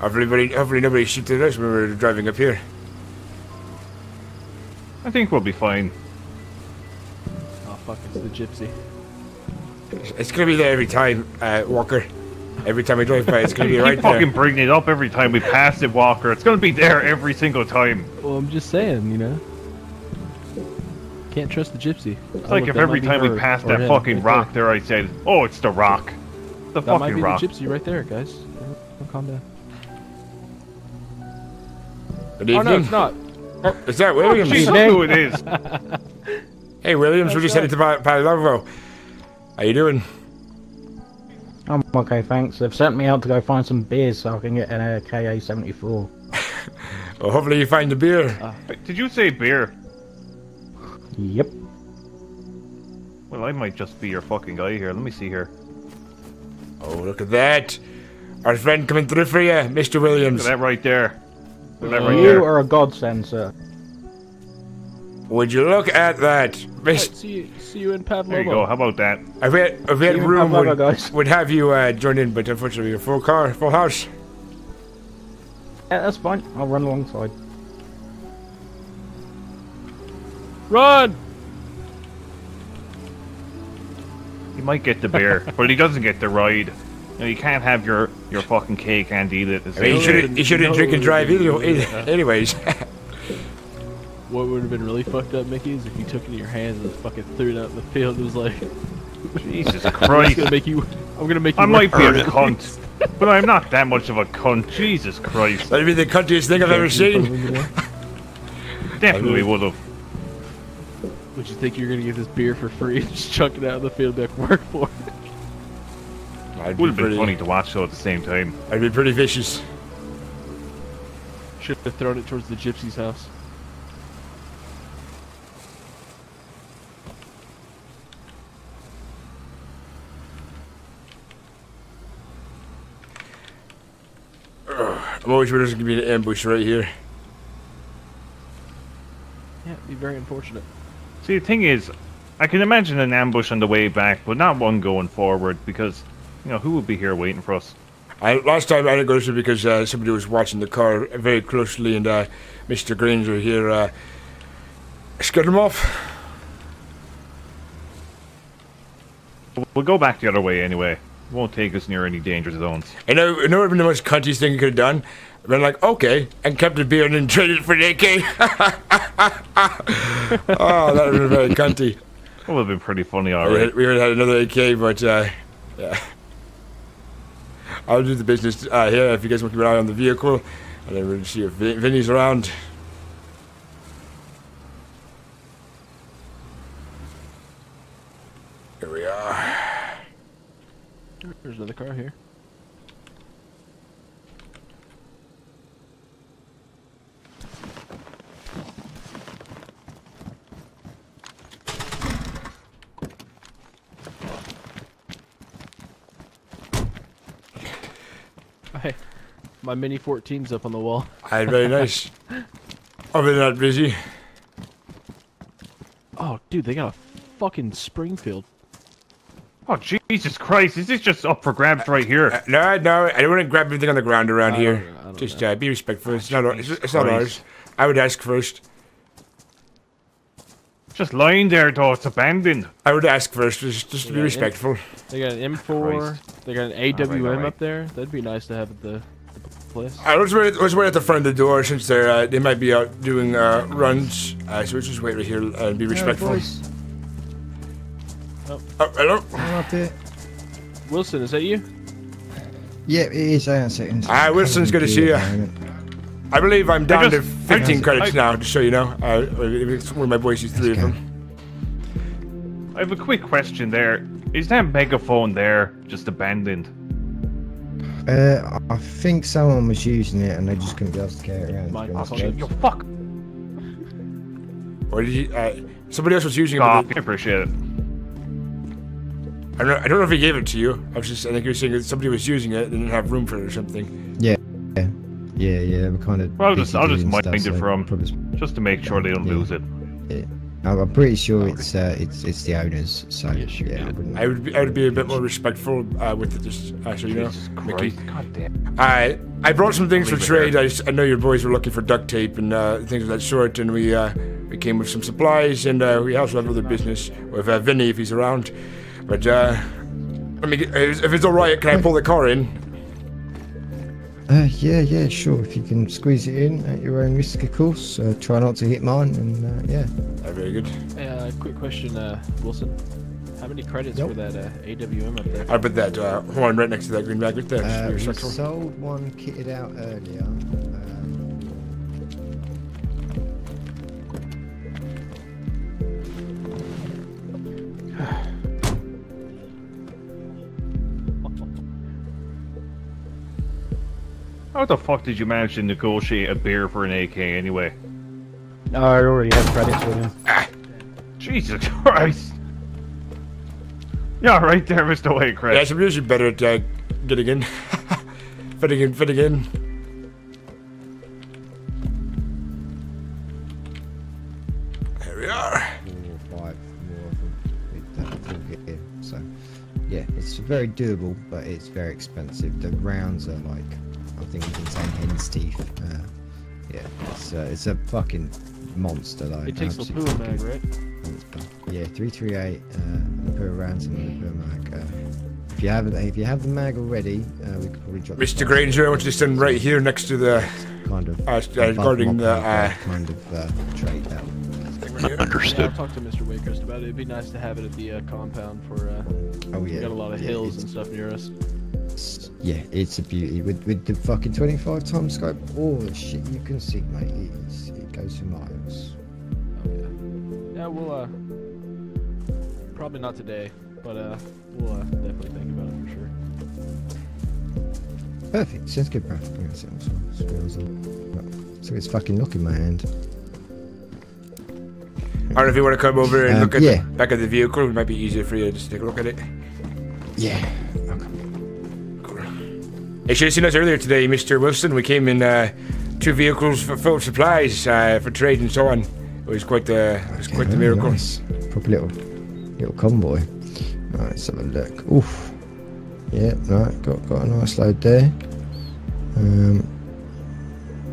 Hopefully nobody shoots at us when we're driving up here. I think we'll be fine. Oh fuck, it's the gypsy. It's gonna be there every time, Walker. Every time we drive by, it's gonna be right Keep there. fucking bringing it up every time we pass it, Walker. It's gonna be there every single time. Well, I'm just saying, you know. Can't trust the gypsy. It's like if every time we pass that fucking rock there, I said, "Oh, it's the rock." The that fucking might be rock. the gypsy right there, guys. Calm down. Good evening. Oh no, it's not. Oh, is that Williams? Jeez, look who it is. Hey, Williams, we're just headed to Palovo. How you doing? I'm okay, thanks. They've sent me out to go find some beers so I can get an KA-74. Well, hopefully you find the beer. Wait, did you say beer? Yep. Well, I might just be your fucking guy here. Let me see here. Oh, look at that. Our friend coming through for you, Mr. Williams. Look at that right there. Look at that right You there. are a godsend, sir. Would you look at that? Right, see you in Pavlovo. There you go. How about that? If we had you in room, Pavlova, guys. would have you join in, but unfortunately, a full car, full house. Yeah, that's fine. I'll run alongside. Run! He might get the beer, but he doesn't get the ride. You know, you can't have your fucking cake and eat it. I mean, you shouldn't drink and drive either. Anyways. What would have been really fucked up, Mickey, is if you took it in your hands and fucking threw it out in the field. It was like, Jesus I'm Christ! gonna make you. I'm gonna make you. I might be a earn it. cunt, but I'm not that much of a cunt. Jesus Christ! That'd be the cuntiest thing I've ever seen. Definitely would have. Would you think you're gonna get this beer for free and just chuck it out in the field and be like, work for it? Would have been funny to watch though at the same time. I'd be pretty vicious. Should have thrown it towards the gypsy's house. I'm always sure there's gonna be an ambush right here. Yeah, it'd be very unfortunate. See, the thing is, I can imagine an ambush on the way back, but not one going forward because, you know, who would be here waiting for us? Last time I didn't go through because somebody was watching the car very closely, and Mr. Granger here scared him off. We'll go back the other way anyway. It won't take us near any danger zones. I know it would have been the most cuntiest thing you could have done. I've been like, okay, and kept the beer and then traded it for an AK. Oh, that would have been very cunty. That would have been pretty funny, alright. We would have had another AK, but yeah. I'll do the business here if you guys want to keep an eye on the vehicle. And then we'll see if Vinny's around. Here we are. There's another car here. Hey, my Mini 14's up on the wall. Hi, very nice. I've been not busy. Oh, dude, they got a fucking Springfield. Oh, Jesus Christ, is this just up for grabs right here? No, I don't want to grab everything on the ground around here. I don't Just know. be respectful. It's not Jesus ours. Christ. I would ask first. Just lying there, though, it's abandoned. I would ask first, just to be Yeah, respectful. They got an M4. Christ. They got an AWM alright. up there. That'd be nice to have at the place. Let's wait at the front of the door since they might be out doing runs. So we'll just wait right here and be respectful. Oh, hello. I'm up here. Wilson, is that you? Yeah, it is. I am sitting. Wilson's good to see you. I believe I'm down to 15 credits I- now, just so you know. It's one of my boys used 3 of them. I have a quick question there. Is that megaphone there just abandoned? I think someone was using it and they just couldn't be asked to carry it around. Mine to be honest. also- You fuck Or did he, somebody else was using it. off. but I appreciate it. I don't know if he gave it to you. I think you were saying that somebody was using it and didn't have room for it or something. Yeah. We're kind of. Well, I'll just mind it for from just to make sure they don't lose it. I'm pretty sure it's the owners. So Yeah, sure, yeah, yeah. I would be a bit more respectful with it, just so you know, Jesus Mickey. Christ, God damn. I brought some things for Leave it trade. there. I know your boys were looking for duct tape and things of that sort, and we came with some supplies, and we also have other business with Vinny if he's around. But let me get, if it's all right, can I pull the car in? Yeah, sure. If you can squeeze it in at your own risk, of course. Try not to hit mine, and yeah. Very good. Hey, quick question, Wilson. How many credits for that AWM up there? I put that horn right next to that green bag right there. We Just for your sold one kitted out earlier. How the fuck did you manage to negotiate a beer for an AK anyway? No, I already have credits with him. Jesus Christ! Yeah, right there, Mr. Waycrest. Yeah, I'm usually better at getting in. fitting in. There we are. 4 or 5 more of them with that full gear. So yeah, it's very doable, but it's very expensive. The rounds are like, I think you can say hen's teeth. Yeah, it's a fucking monster though. It takes the Absolute poo fucking mag, right? monster. Yeah, 338 per round and per mag. If you have the mag already, we could probably drop. Mr. Granger, I want you to stand right here next to the kind of guarding the kind of trait that. Yeah, I'll talk to Mr. Waycrest about it. It'd be nice to have it at the compound for. Oh We yeah. got a lot of hills and stuff near us. Yeah, it's a beauty with the fucking 25 times scope. All the shit you can see, mate. It goes for miles. Oh yeah. Yeah, we'll probably not today, but we'll definitely think about it for sure. Perfect. Sounds good, bro. So it's fucking lock in my hand. Or if you want to come over and look at yeah. the back of the vehicle, it might be easier for you to just take a look at it. Yeah. You should have seen us earlier today, Mr. Wilson. We came in 2 vehicles full of supplies for trade and so on. It was quite the miracle. Nice. Proper little convoy. Right, let's have a look. Oof. Yeah, right, got a nice load there.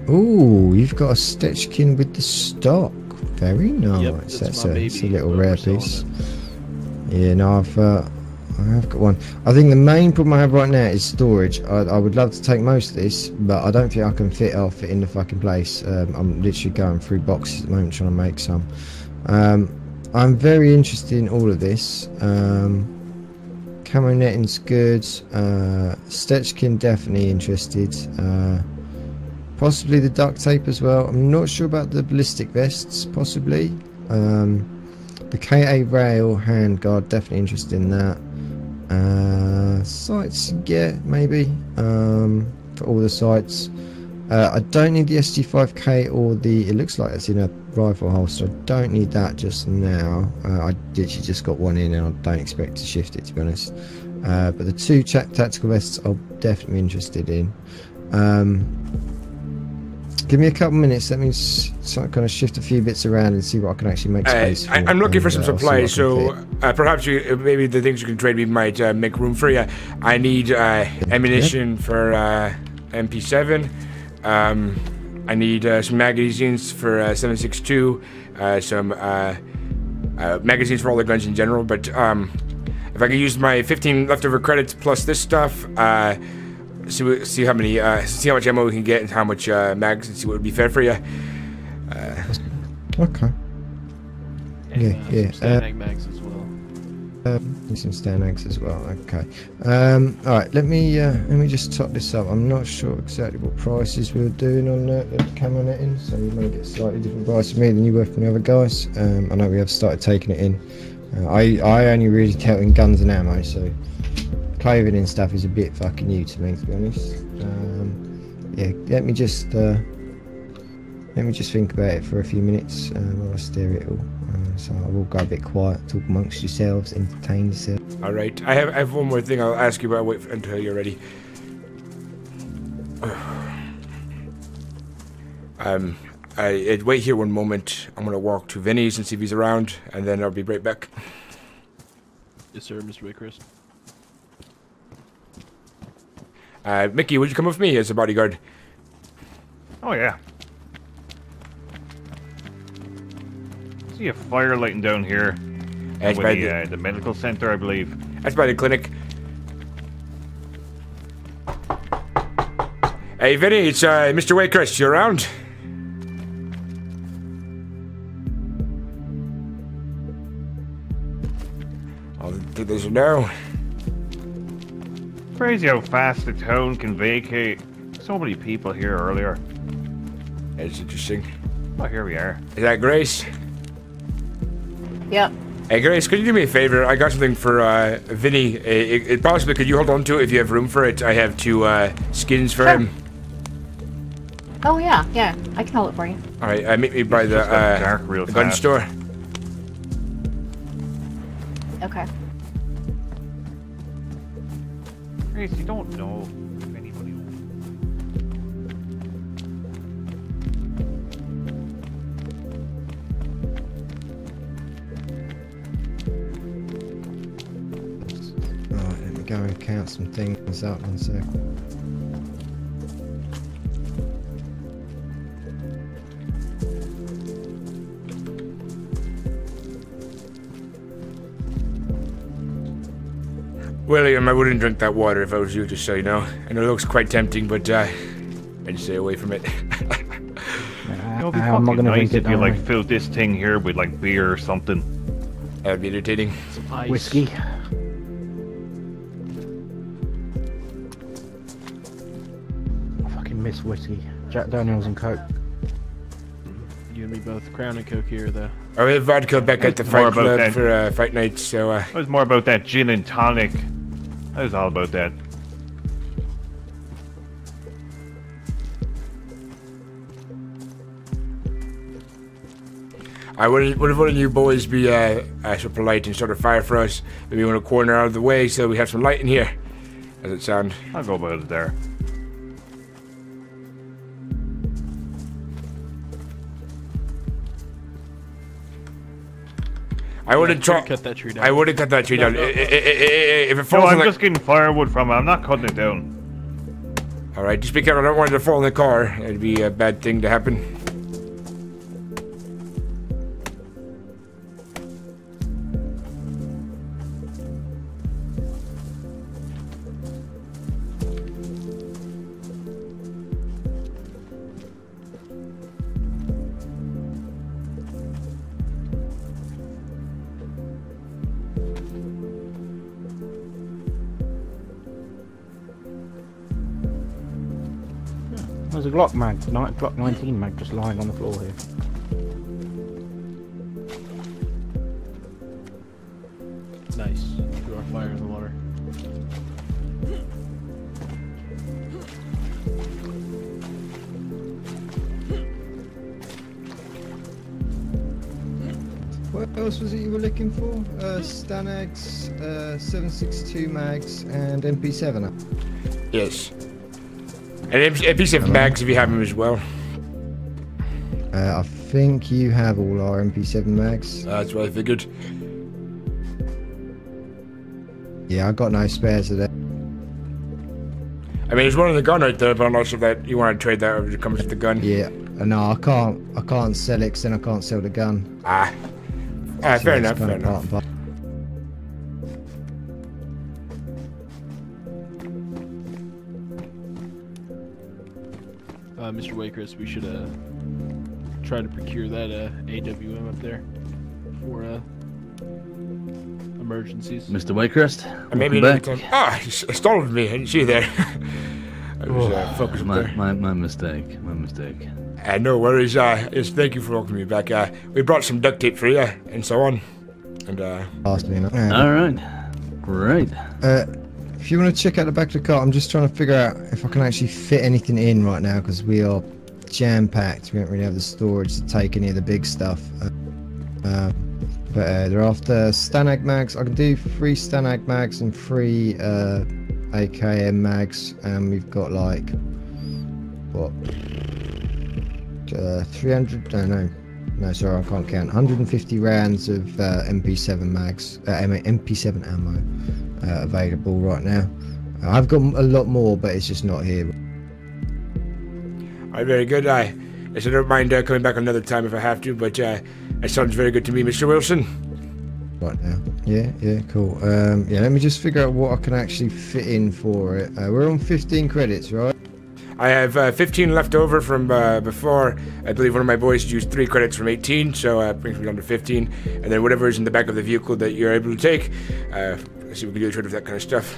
Ooh, you've got a Stechkin with the stock. Very nice. Yep, that's my a baby, little but rare we're selling piece. it. Yeah, no, I've got one. I think the main problem I have right now is storage. I would love to take most of this, but I don't think I can fit off it in the fucking place. I'm literally going through boxes at the moment trying to make some. I'm very interested in all of this. Camo netting's good. Stechkin definitely interested. Possibly the duct tape as well. I'm not sure about the ballistic vests, possibly. The KA rail handguard, definitely interested in that. Sights, yeah, maybe. For all the sights. I don't need the SG5K or the, it looks like it's in a rifle holster. I don't need that just now. I literally just got one in and I don't expect to shift it, to be honest. But the 2 tactical vests I'm definitely interested in. Give me a couple minutes. Let me kind of shift a few bits around and see what I can actually make space for. I'm looking for some I'll see supplies, what I can so perhaps maybe the things you can trade me might make room for you. I need ammunition for MP7. I need some magazines for 7.62. Some magazines for all the guns in general. But if I could use my 15 leftover credits plus this stuff. See how much ammo we can get and how much mags, and see what would be fair for you. Okay. And, Yeah. some Stanag mags as well. Some Stanags as well. Okay. All right. Let me just top this up. I'm not sure exactly what prices we were doing on the camo netting, so you may get a slightly different price from me than you were from the other guys. I know we have started taking it in. I only really dealt in guns and ammo, so clothing and stuff is a bit fucking new to me, to be honest. Yeah. Let me just think about it for a few minutes while I stare at it all. So I will go a bit quiet, talk amongst yourselves, entertain yourself. All right. I have one more thing I'll ask you, but I'll wait until you're ready. Wait here one moment. I'm gonna walk to Vinny's and see if he's around, and then I'll be right back. Yes, sir, Mr. Waycrest. Mickey, would you come with me as a bodyguard? Oh yeah. See a fire lighting down here. That's With by the medical center, I believe. That's by the clinic. Hey, Vinny, it's Mr. Waycrest. You around? I think there's a no. Crazy how fast the town can vacate. So many people here earlier. That's interesting. Oh, here we are. Is that Grace? Yep. Hey, Grace, could you do me a favor? I got something for Vinny. Possibly, could you hold on to it if you have room for it? I have 2 skins for him. Oh yeah, yeah. I can hold it for you. Alright, meet me by the the gun store. Okay. Grace, you don't know if anybody will. Alright, let me go and count some things up 1 sec. William, I wouldn't drink that water if I was you, just so you know. I know it looks quite tempting, but I'd stay away from it. It'll be I'm not fucking gonna nice drink it, if you don't like worry. filled this thing here with like beer or something. That'd be entertaining. Some ice. Whiskey. I fucking miss whiskey. Jack Daniels and Coke. You and me both. Crown and Coke here, though. Oh, we have vodka back at the More fight about club that. for fight nights, so It was more about that gin and tonic. That was all about that. I would have one of you boys be so polite and start a fire for us. Maybe want a corner out of the way so we have some light in here. How's it sound? I'll go about it there. I would have tried. Cut that tree down. I would have cut that tree down. No. If it No, falls I'm on the... just getting firewood from it. I'm not cutting it down. Alright, just be careful. I don't want it to fall in the car. It'd be a bad thing to happen. There's a Glock mag, Glock 19 mag just lying on the floor here. Nice. Threw our fire in the water. What else was it you were looking for? Stanax, 7.62 mags, and MP7. Yes. And a piece of mags if you have them as well. I think you have all our MP7 mags. That's what I figured. Yeah, I got no spares of that. I mean, there's one in the gun right there, but I'm not sure that you want to trade that if it comes with the gun. Yeah, no, I can't sell it 'cause then I can't sell the gun. Ah, So fair it's enough, kind fair of enough. part and Mr. Waycrest, we should try to procure that AWM up there for emergencies. Mr. Waycrest, Maybe welcome another back. time. Ah, you stalled me. I didn't see you there. I was focused there. My mistake. My mistake. No worries. Yes, thank you for welcoming me back. We brought some duct tape for you and so on. And Last minute. All right, great. If you want to check out the back of the car, I'm just trying to figure out if I can actually fit anything in right now because we are jam-packed. We don't really have the storage to take any of the big stuff. But they're after Stanag mags. I can do 3 Stanag mags and 3 AKM mags. And we've got like, what, 300. No, sorry, I can't count. 150 rounds of MP7 mags, MP7 ammo available right now. I've got a lot more, but it's just not here. Alright, very good. I said I don't mind coming back another time if I have to, but that sounds very good to me, Mr. Wilson. Right now. Yeah, cool. Yeah, let me just figure out what I can actually fit in for it. We're on 15 credits, right? I have 15 left over from before. I believe one of my boys used 3 credits from 18, so it brings me down to 15. And then whatever is in the back of the vehicle that you're able to take, let's see what we can do to trade with that kind of stuff.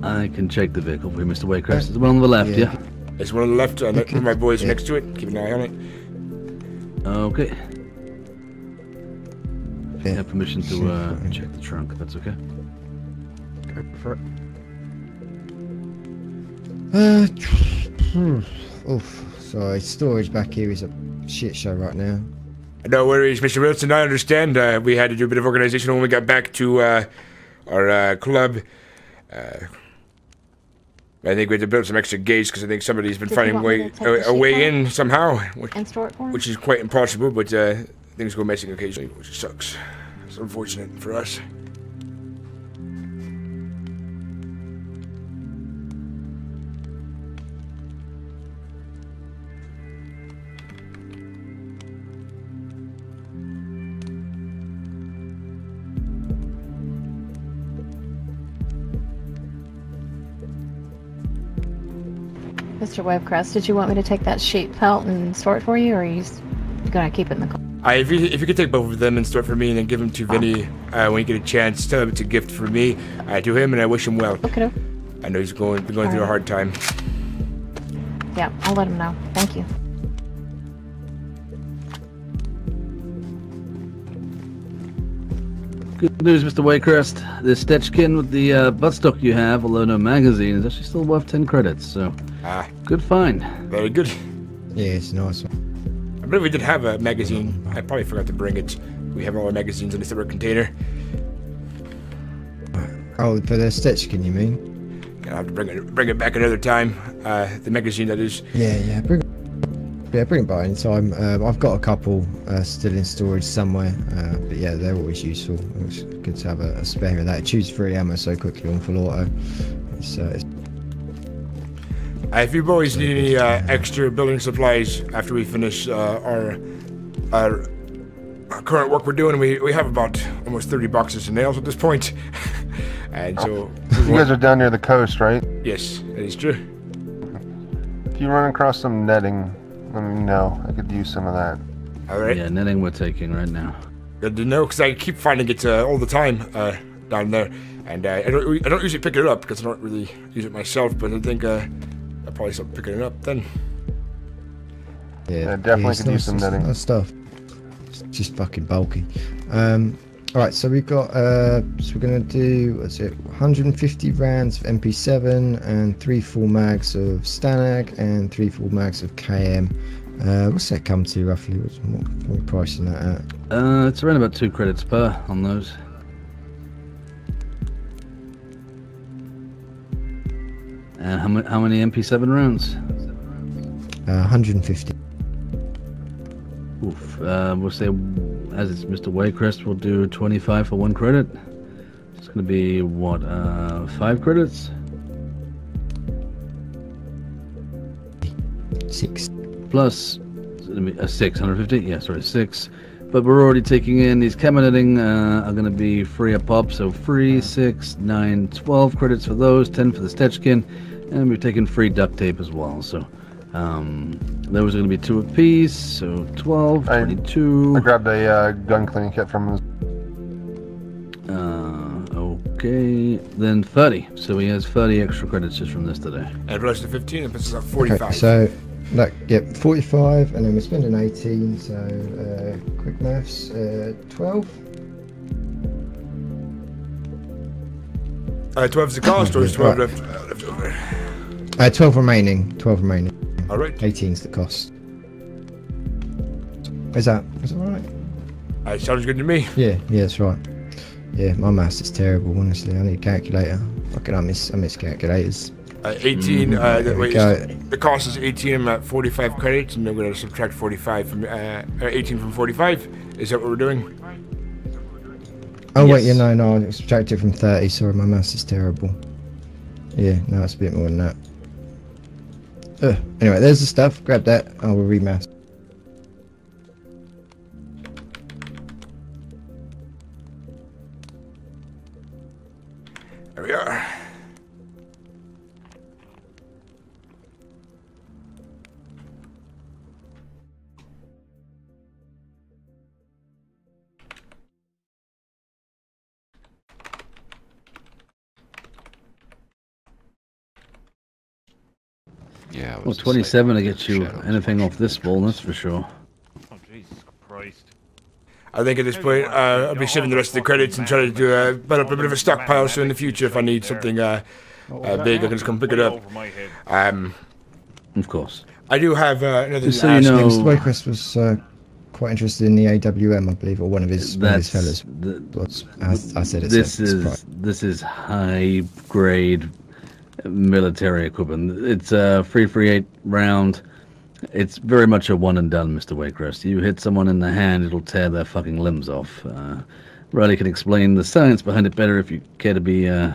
I can check the vehicle for you, Mr. Waycrest. It's the one on the left, yeah? There's one on the left, one of my boys are next to it. Keep an eye on it. Okay. Yeah. I have permission to check the trunk, if that's okay. Go for it. Oof. Sorry, storage back here is a shit show right now. No worries, Mr. Wilson. I understand. We had to do a bit of organization when we got back to our club. I think we had to build some extra gates because I think somebody's been finding a way in somehow, which is quite impossible, but things go missing occasionally, which sucks. It's unfortunate for us. Mr. Waycrest, did you want me to take that sheep pelt and store it for you, or are you gonna keep it in the car? If you could take both of them and store it for me and then give them to Vinny when you get a chance, tell him it's a gift from me to him, and I wish him well. Okay. I know he's going through a hard time. Yeah, I'll let him know. Thank you. Good news, Mr. Waycrest. This Stetchkin with the buttstock you have, although no magazine, is actually still worth 10 credits, so good find. Very good. Yeah, it's a nice one. I believe we did have a magazine. I probably forgot to bring it. We have all our magazines in a separate container. Oh, for the Stetchkin, you mean? I'll have to bring it back another time. The magazine, that is. Yeah, bring it by any time. I've got a couple still in storage somewhere, but yeah, they're always useful. It's good to have a spare of that. It chews 3 ammo so quickly on full auto. If you boys need any extra building supplies after we finish our current work we're doing, we have about almost 30 boxes of nails at this point. And so you guys are down near the coast, right? Yes, that is true. If you run across some netting, let me know. I could use some of that. All right. Yeah, netting we're taking right now. Good to know, because I keep finding it all the time down there, and I don't usually pick it up because I don't really use it myself. But I think I'll probably start picking it up then. Yeah, definitely could use some netting. That stuff. It's just fucking bulky. Alright, so we've got, so we're going to do, 150 rounds of MP7 and 3 full mags of Stanag and 3 full mags of KM. What's that come to roughly? What are we pricing that at? It's around about 2 credits per on those. And how many MP7 rounds? 150. Oof. We'll say, as it's Mr. Waycrest, we'll do 25 for 1 credit. It's going to be, what, 5 credits? 6. Plus, 650? Yeah, sorry, 6. But we're already taking in, these cabineting are going to be free a pop, so free, 6, 9, 12 credits for those, 10 for the Stetchkin, and we've taken free duct tape as well, so... those are going to be 2 apiece, so 12, 22. I grabbed a gun cleaning kit from him. Okay, then 30. So he has 30 extra credits just from this today. And plus the 15, it puts us at 45. Okay, so, yep, 45, and then we're spending 18, so quick maths, 12. 12 is the cost, or is 12 left over? 12 remaining. 12 remaining. All right. 18's the cost. Is that right? Sounds good to me. Yeah, that's right. Yeah, my maths is terrible, honestly. I need a calculator. Fucking, I miss calculators. 18. There we go. The cost is 18. I'm at 45 credits, and I'm going to subtract 45 from 18 from 45. Is that what we're doing? Oh wait, no, I subtracted from 30. Sorry, my maths is terrible. Yeah, no, it's a bit more than that. Anyway, there's the stuff. Grab that. I will remass. There we are. Yeah. Well, 27 to get you anything off this wall, that's for sure. Oh, Jesus Christ. I think at this point, I'll be saving the rest of the credits and try to do build up a bit of a stockpile so in the future if I need something big, I can just come pick it up. Of course. I do have another... Just so you know... Mr. Waycrest was quite interested in the AWM, I believe, or one of his fellas. I said it. This is high grade military equipment. It's a 338 round. It's very much a one and done, Mr. Waycrest. You hit someone in the hand, it'll tear their fucking limbs off. Riley can explain the science behind it better if you care to be in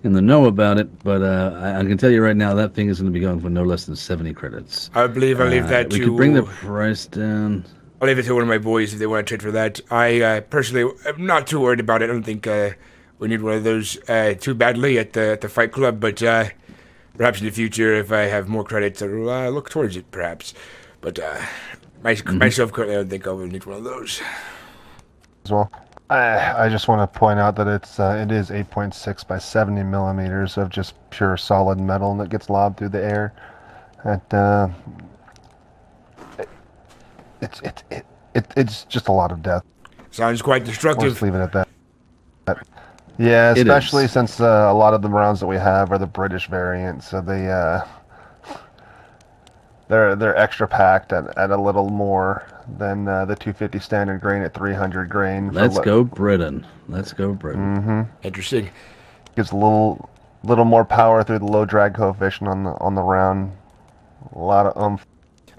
the know about it, but I can tell you right now that thing is going to be going for no less than 70 credits. I believe I'll leave that to... We could bring the price down. I'll leave it to one of my boys if they want to trade for that. I personally am not too worried about it. I don't think we need one of those too badly at the fight club, but perhaps in the future, if I have more credits, I'll look towards it, perhaps. But myself, currently, I don't think I will need one of those. As well, I just want to point out that it is 8.6 by 70 millimeters of just pure solid metal that gets lobbed through the air. It's just a lot of death. Sounds quite destructive. We'll just leave it at that. Yeah, especially since a lot of the rounds that we have are the British variant, so they're extra packed at a little more than the 250 standard grain at 300 grain. Let's go Britain. Let's go Britain. Mm-hmm. Interesting. Gives a little more power through the low drag coefficient on the round. A lot of oomph.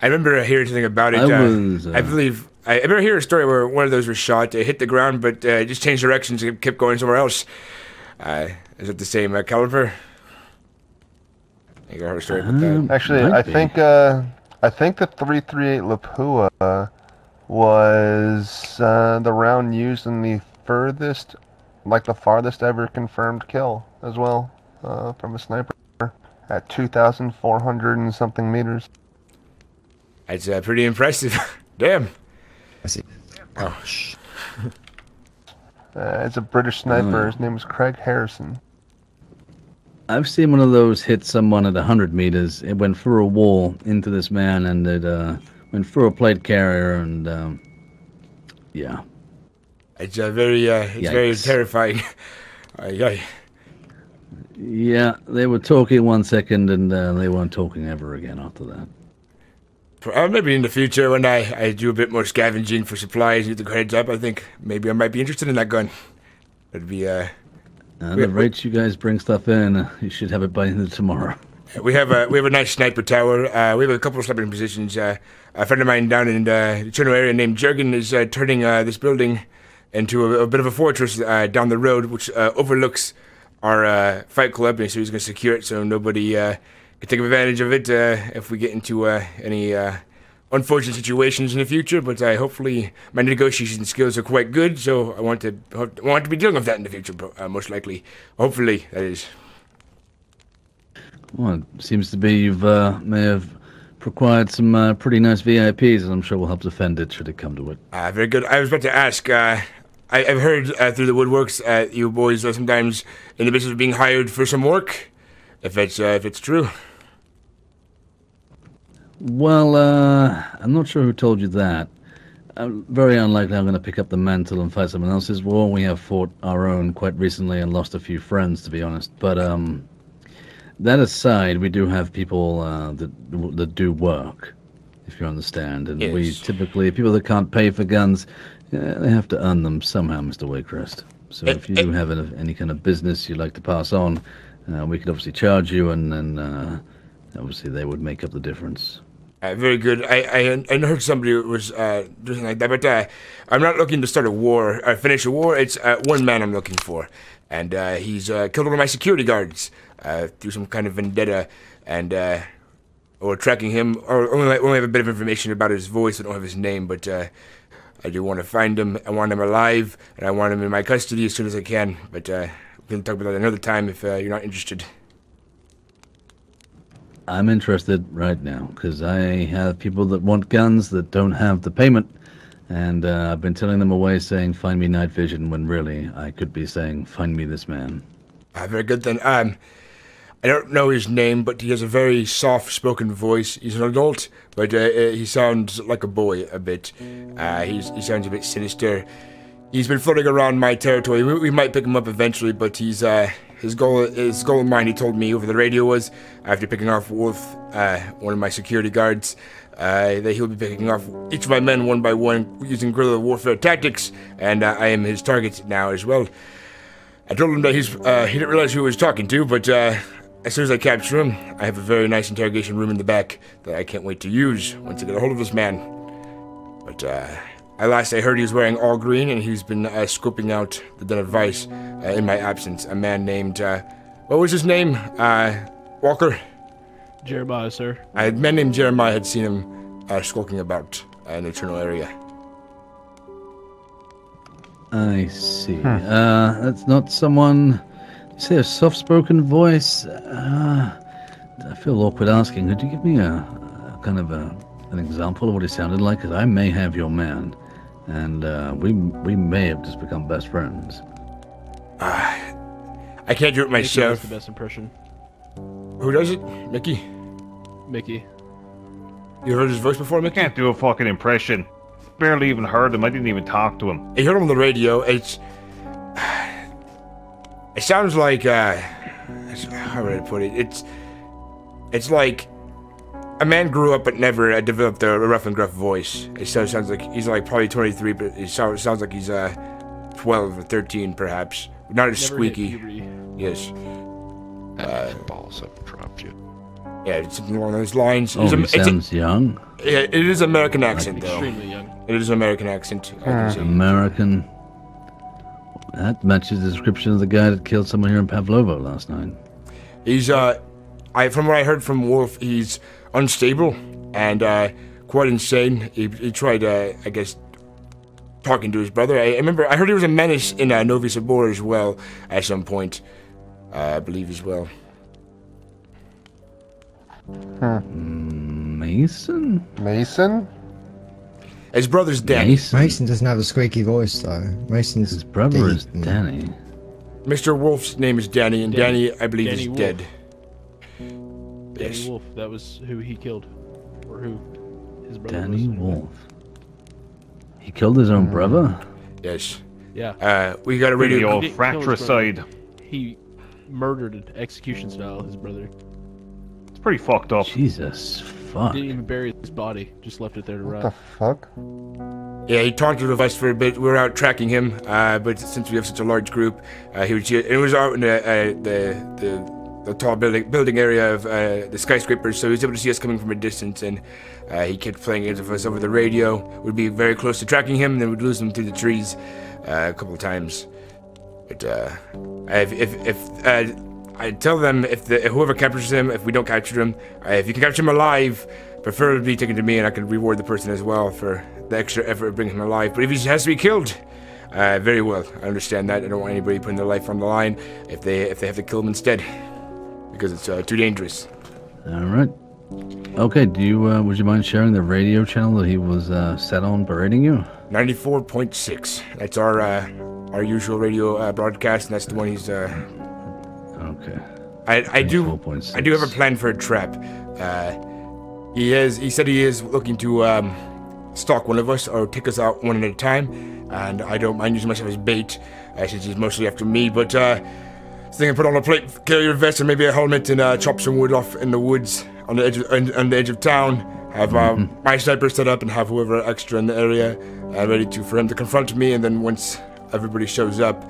I remember hearing something about it. I believe I remember hearing a story where one of those was shot. It hit the ground, but it just changed directions and kept going somewhere else. Is it the same caliber? I heard a story about that. Actually, I think the 338 Lapua was the round used in the farthest ever confirmed kill as well from a sniper at 2,400 and something meters. That's pretty impressive. Damn. I see. Oh. It's a British sniper. His name was Craig Harrison. I've seen one of those hit someone at 100 meters. It went through a wall into this man, and it went through a plate carrier, and yeah. It's very terrifying. Yeah, they were talking 1 second, and they weren't talking ever again after that. Maybe in the future, when I do a bit more scavenging for supplies and get the credits up, I think maybe I might be interested in that gun. That'd be the rate you guys bring stuff in, you should have it by the end of tomorrow. We have a nice sniper tower. We have a couple of sniping positions. A friend of mine down in the Cherno area named Jurgen is turning this building into a bit of a fortress down the road, which overlooks our fight club, and so he's going to secure it so nobody can take advantage of it if we get into any unfortunate situations in the future. But hopefully my negotiation skills are quite good, so I want to be dealing with that in the future, most likely. Hopefully, that is. Well, it seems to be you've may have acquired some pretty nice VIPs, and I'm sure will help defend it should it come to it. Very good. I was about to ask, I've heard through the woodworks you boys are sometimes in the business of being hired for some work, if it's true. Well, I'm not sure who told you that. Very unlikely I'm going to pick up the mantle and fight someone else's war. We have fought our own quite recently and lost a few friends, to be honest. But that aside, we do have people that do work, if you understand. And yes. We typically, people that can't pay for guns, they have to earn them somehow, Mr. Waycrest. So if you do have any kind of business you'd like to pass on, we could obviously charge you, and then obviously they would make up the difference. Very good. I heard somebody was doing like that, but I'm not looking to start a war or finish a war. It's one man I'm looking for, and he's killed one of my security guards through some kind of vendetta, and or tracking him. Or only have a bit of information about his voice. I don't have his name, but I do want to find him. I want him alive, and I want him in my custody as soon as I can. But we can talk about that another time if you're not interested. I'm interested right now because I have people that want guns that don't have the payment, and I've been telling them away saying find me night vision when really I could be saying find me this man. Very good then. I don't know his name, but he has a very soft-spoken voice. He's an adult, but he sounds like a boy a bit. He sounds a bit sinister. He's been floating around my territory. We might pick him up eventually, but he's his goal in mind, he told me over the radio, was after picking off Wolf, one of my security guards, that he'll be picking off each of my men one by one using guerrilla warfare tactics, and I am his target now as well. I told him that he didn't realize who he was talking to, but as soon as I capture him, I have a very nice interrogation room in the back that I can't wait to use once I get a hold of this man. But at last I heard he was wearing all green, and he's been scoping out the den of vice in my absence. A man named, what was his name? Walker? Jeremiah, sir. A man named Jeremiah had seen him skulking about in the Eternal area. I see. That's not someone... You say a soft-spoken voice? I feel awkward asking. Could you give me a kind of an example of what he sounded like? Because I may have your man, and we may have just become best friends. I can't do it myself. That's the best impression. Who does it? Mickey? Mickey. You heard his voice before, I Mickey? can't do a fucking impression. Barely even heard him. I didn't even talk to him. I heard him on the radio. It sounds like, how would I put it? It's like a man grew up but never developed a rough and gruff voice. It sounds like he's like probably 23, but it sounds like he's 12 or 13 perhaps. Not as Never squeaky. hit puberty. Yes. Balls have dropped you. Yeah, it's something along those lines. Oh, he sounds young. Yeah, it is American accent though. Extremely young. It is American accent. I can see. American. That matches the description of the guy that killed someone here in Pavlovo last night. He's from what I heard from Wolf, he's unstable and quite insane. He tried, I guess, talking to his brother. I heard he was a menace in Novi Sabor as well at some point. I believe as well. Mason? Mason? His brother's Danny. Mason doesn't have a squeaky voice though. Mason's His brother is dead. Danny. Mr. Wolf's name is Danny, and Danny, I believe, Danny is Wolf. dead. Danny Yes. Wolf. That was who he killed. Or who his brother Danny was. Wolf. He killed his own brother? Yes. Yeah. We got a The radio. old He didn't kill his fratricide. brother. He murdered execution style his brother. It's pretty fucked up. Jesus fuck. Didn't even bury his body. Just left it there to What the rot. fuck? Yeah, he taunted with us for a bit. We were out tracking him, but since we have such a large group, he was. It was out in the tall building area of the skyscrapers, so he was able to see us coming from a distance, and he kept playing games with us over the radio. We'd be very close to tracking him, and then we'd lose him through the trees a couple of times. But if I tell them if whoever captures him, if we don't capture him, if you can capture him alive, preferably take him to me, and I can reward the person as well for the extra effort of bringing him alive. But if he has to be killed, very well. I understand that. I don't want anybody putting their life on the line if they have to kill him instead, because it's too dangerous. All right. Okay, would you mind sharing the radio channel that he was set on berating you? 94.6. That's our usual radio broadcast, and that's the one he's. Okay. I do 94.6. have a plan for a trap. He said he is looking to stalk one of us or take us out one at a time, and I don't mind using myself as bait, since he's mostly after me. But thinking put on a plate carrier vest and maybe a helmet and chop some wood off in the woods on the edge of town. Have my sniper set up and have whoever extra in the area ready for him to confront me, and then once everybody shows up,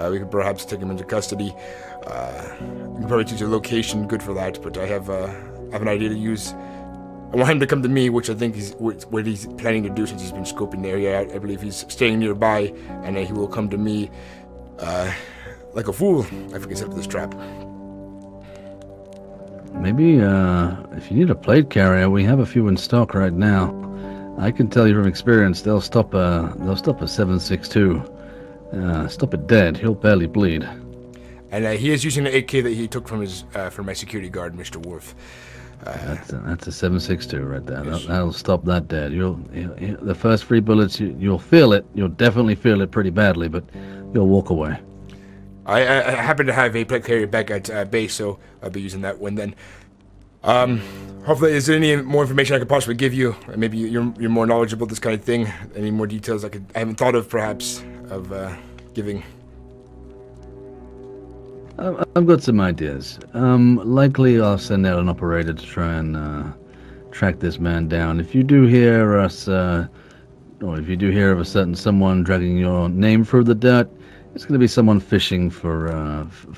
we could perhaps take him into custody. We can probably choose a location good for that, but I have an idea to use. I want him to come to me, which I think is what he's planning to do since he's been scoping the area out. I believe he's staying nearby, and he will come to me like a fool if he gets up to this trap. Maybe if you need a plate carrier, we have a few in stock right now. I can tell you from experience, they'll stop a 7.62. Stop it dead. He'll barely bleed. And he is using the AK that he took from his from my security guard, Mr. Worf. That's a 7.62 right there. Yes. That'll stop that dead. The first 3 bullets, you'll feel it. You'll definitely feel it pretty badly, but you'll walk away. I happen to have a plate carrier back at base, so I'll be using that one then. Hopefully, is there any more information I could possibly give you? Maybe you're more knowledgeable this kind of thing. Any more details I haven't thought of, perhaps, of giving? I've got some ideas. Likely I'll send out an operator to try and track this man down. If you do hear us, or if you do hear of a certain someone dragging your name through the dirt, it's going to be someone fishing for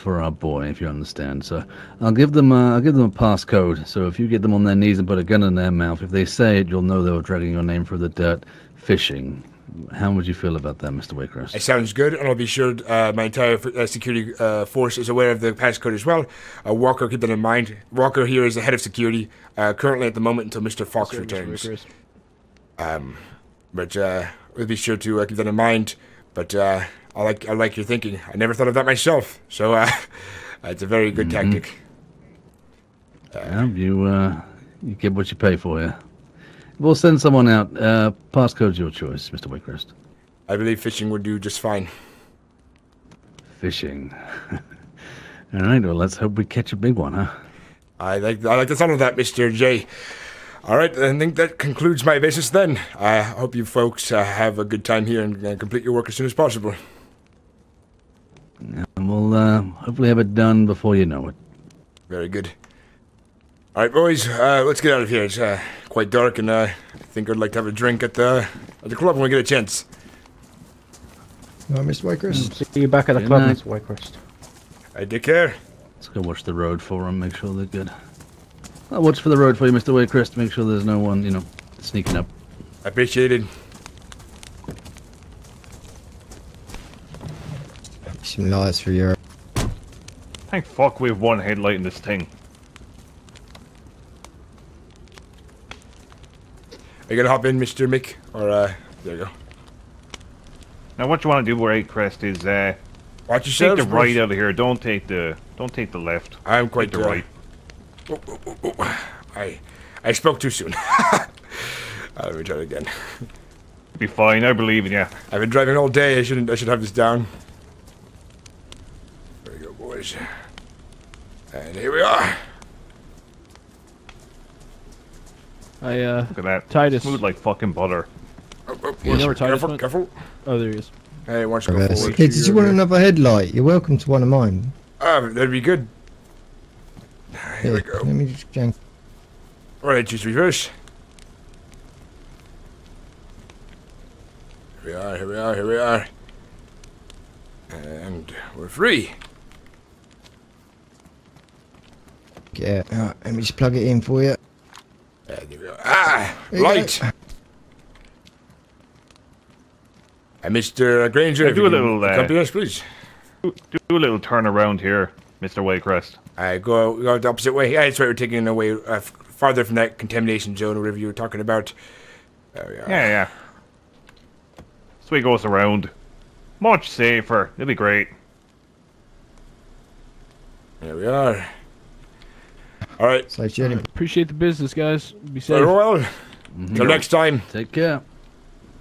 our boy, if you understand. So I'll give them a passcode. So if you get them on their knees and put a gun in their mouth, if they say it, you'll know they were dragging your name through the dirt, fishing. How would you feel about that, Mr. Waycrest? It sounds good, and I'll be sure my entire security force is aware of the passcode as well. Walker, keep that in mind. Walker here is the head of security, currently at the moment until Mr. Fox returns. But we'll be sure to keep that in mind. But I like your thinking. I never thought of that myself, so it's a very good tactic. Yeah, you get what you pay for, yeah. We'll send someone out. Passcode's your choice, Mr. Waycrest. I believe fishing would do just fine. Fishing. All right, well, let's hope we catch a big one, huh? I like the sound of that, Mr. J. All right, I think that concludes my business then. I hope you folks have a good time here and complete your work as soon as possible. And we'll hopefully have it done before you know it. Very good. All right, boys, let's get out of here. It's quite dark, and I think I'd like to have a drink at the club when we get a chance. Mr. Waycrest. See you back at the club, Mr. Waycrest. All right, take care. Let's go watch the road for them, make sure they're good. I'll watch for the road for you, Mr. Waycrest, make sure there's no one, sneaking up. Appreciated. Some lights for your... Thank fuck we have one headlight in this thing. Are you gonna hop in, Mr. Mick? Or, there you go. Now what you want to do, Waycrest, is watch take yourselves, the right out of here. Don't take the left. I'm quite Take the right. I spoke too soon. Let me try it again. Be fine. I believe in you. I've been driving all day. I should have this down. There we go, boys. And here we are. Look at that. Titus. Smooth like fucking butter. You know where Titus Careful, went? careful. Oh, there he is. Hey, why don't you go forward? Hey, did you want another headlight? You're welcome to one of mine. That'd be good. Here we go. Let me just jank. Alright, choose reverse. Here we are, here we are, here we are. And we're free. Yeah, alright, let me just plug it in for you. There we go. Ah! There you Light! Mr. Granger, Yeah, if do you a can little, accompany us, please. Do a little turn around here, Mr. Waycrest. Go the opposite way. Yeah, that's right, we're taking away farther from that contamination zone or whatever you were talking about. There we are. Yeah. This way goes around. Much safer. It'll be great. There we are. Alright. Safe journey. Appreciate the business, guys. Be safe. Very well. Till next time. Take care.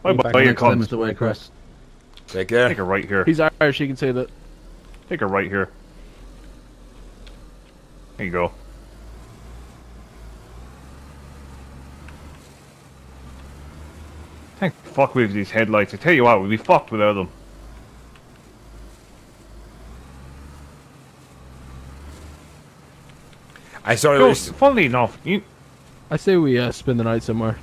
Bye Back bye, you next time, cunt. Mr. Waycrest. Take care. Take a right here. He's Irish, he can say that. Take a right here. There you go. Thank fuck we have these headlights. I tell you what, we'd be fucked without them. I saw it So, was... funnily enough, I say we spend the night somewhere.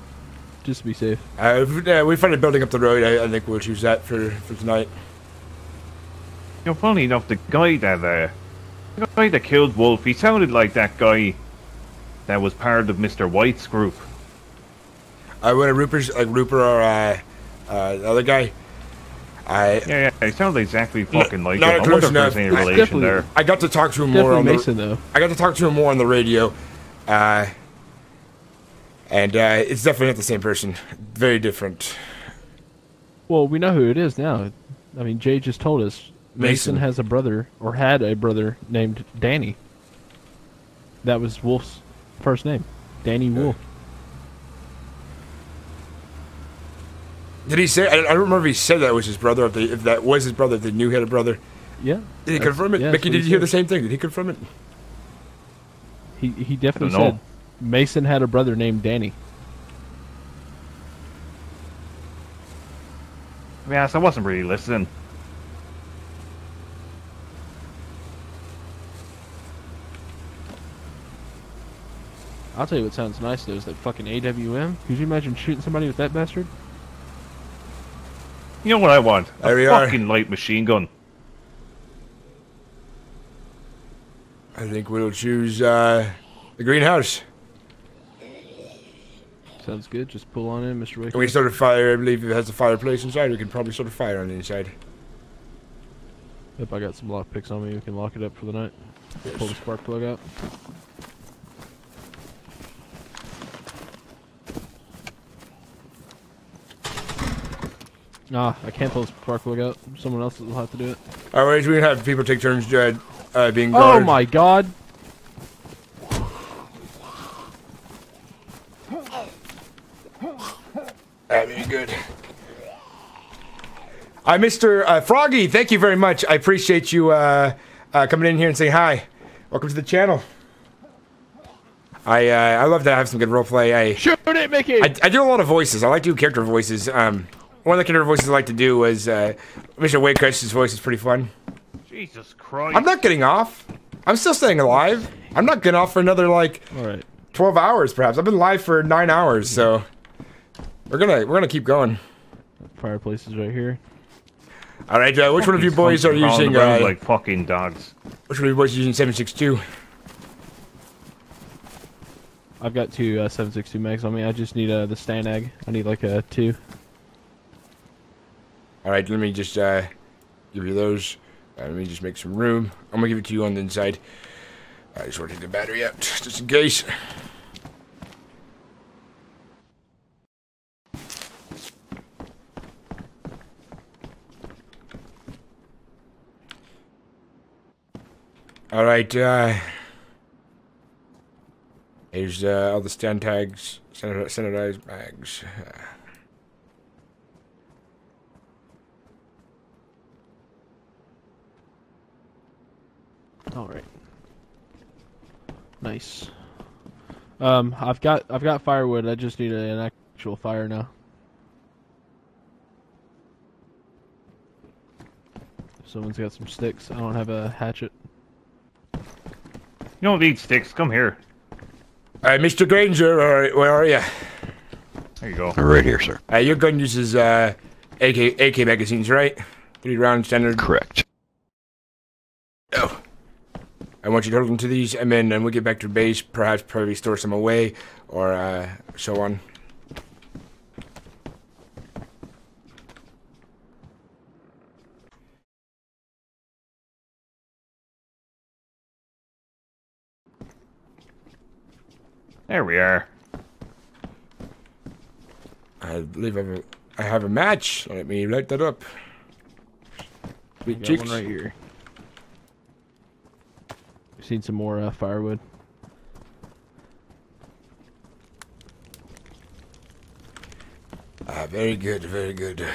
Just to be safe. we started building up the road. I think we'll choose that for tonight. You know, funny enough, the guy that killed Wolf, he sounded like that guy that was part of Mr. White's group. When Rupert or the other guy. Yeah, he sounded exactly fucking like him. Not I close wonder if enough. there's any relation there. I got to talk to him more on Mason, though. I got to talk to him more on the radio, and it's definitely not the same person. Very different. Well, we know who it is now. I mean, Jay just told us. Mason has a brother, or had a brother, named Danny. That was Wolf's first name. Danny Wolf. Did he say? I don't remember if he said that was his brother. If that was his brother, if they knew he had a brother. Yeah. Did he confirm it? Yeah, Mickey, did you hear the same thing? Did he confirm it? He definitely said Mason had a brother named Danny. Yes, I wasn't really listening. I'll tell you what sounds nice though is that fucking AWM. Could you imagine shooting somebody with that bastard? You know what I want? There we A are. fucking light machine gun. I think we'll choose the greenhouse. Sounds good. Just pull on in, Mr. Waycrest. Can we start a fire? I believe if it has a fireplace inside, we can probably start a fire on the inside. Yep, I got some lock picks on me. We can lock it up for the night. Pull the spark plug out. Nah, I can't pull the spark plug out. Someone else will have to do it. Alright, we can have people take turns being Oh guard. my god! That'd be good. Mr. Froggy, thank you very much. I appreciate you coming in here and saying hi. Welcome to the channel. I love to have some good roleplay. Shoot it, Mickey! I do a lot of voices. I like to do character voices. One of the character voices I like to do was Mr. Waycrest's voice is pretty fun. Jesus Christ. I'm not getting off. I'm still staying alive. I'm not getting off for another like 12 hours perhaps. I've been live for 9 hours, so we're gonna keep going. Fireplace is right here. All right, which one of you boys are using? Like fucking dogs. Which one of you boys are using 7.62? I've got two 7.62 mags on me. I just need the Stanag. I need like a 2. All right, let me just give you those. Let me just make some room. I'm gonna give it to you on the inside. I just want to take the battery out, just in case. All right, here's all the stand tags, standardized bags. All right. Nice. I've got firewood. I just need an actual fire now. Someone's got some sticks. I don't have a hatchet. You don't need sticks. Come here. Mr. Granger, where are you? There you go. Right here, sir. Your gun uses AK magazines, right? 3 round standard. Correct. Oh. I want you to hold on to these, and then when we get back to base, perhaps probably store some away, or so on. There we are. I believe I have a match. Let me light that up. Sweet Got cheeks. one right here. Seen some more firewood. Very good, very good.